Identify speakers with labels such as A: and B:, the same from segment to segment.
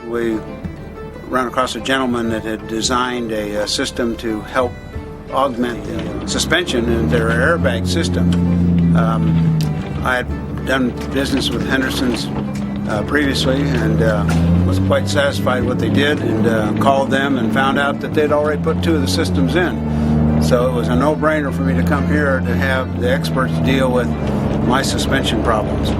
A: we ran across a gentleman that had designed a system to help augment the suspension in their airbag system. I had done business with Hendersons previously and was quite satisfied with what they did, and called them and found out that they'd already put 2 of the systems in. So it was a no-brainer for me to come here to have the experts deal with my suspension problems.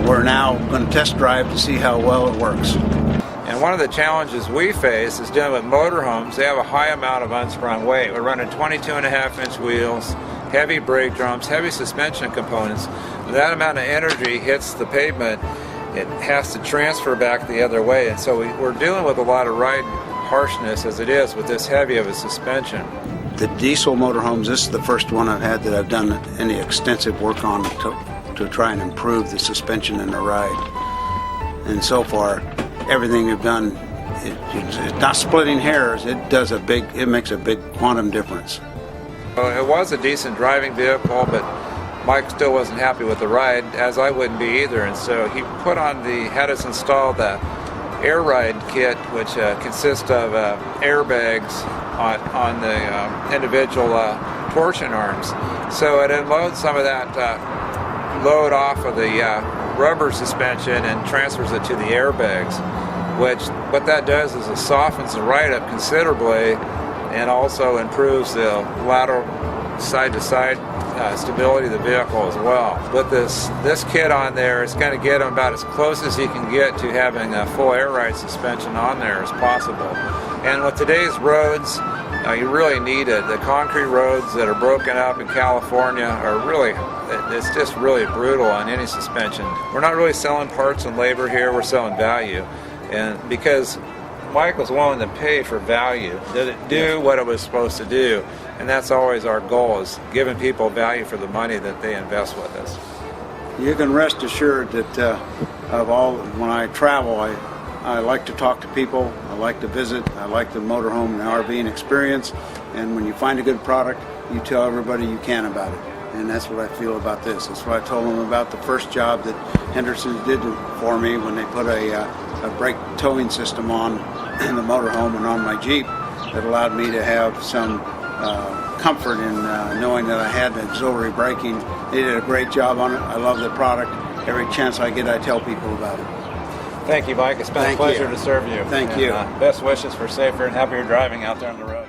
A: We're now going to test drive to see how well it works.
B: And one of the challenges we face is dealing with motorhomes. They have a high amount of unsprung weight. We're running 22.5-inch wheels, heavy brake drums, heavy suspension components. When that amount of energy hits the pavement, it has to transfer back the other way. And so we're dealing with a lot of ride harshness as it is with this heavy of a suspension.
A: The diesel motorhomes, this is the first one I've had that I've done any extensive work on to try and improve the suspension and the ride. And so far, everything we've done, it's not splitting hairs. It makes a big quantum difference.
B: Well, it was a decent driving vehicle, but Mike still wasn't happy with the ride, as I wouldn't be either. And so he had us install the air ride kit, which consists of airbags on the individual torsion arms. So it unloads some of that load off of the rubber suspension and transfers it to the airbags, which what that does is it softens the ride up considerably and also improves the lateral side-to-side stability of the vehicle as well. With this kit on there, it's going to get him about as close as he can get to having a full air ride suspension on there as possible. And with today's roads, you really need it. The concrete roads that are broken up in California are really, it's just really brutal on any suspension. We're not really selling parts and labor here, we're selling value. And because Mike was willing to pay for value, did it do what it was supposed to do? And that's always our goal, is giving people value for the money that they invest with us.
A: You can rest assured that when I travel, I like to talk to people, I like to visit, I like the motorhome and RVing experience, and when you find a good product, you tell everybody you can about it. And that's what I feel about this. That's what I told them about the first job that Hendersons did for me when they put a brake towing system on in the motorhome and on my Jeep that allowed me to have some comfort in knowing that I had auxiliary braking. They did a great job on it. I love the product. Every chance I get, I tell people about it.
B: Thank you, Mike. It's been a pleasure to serve you.
A: Thank you.
B: Best wishes for safer and happier driving out there on the road.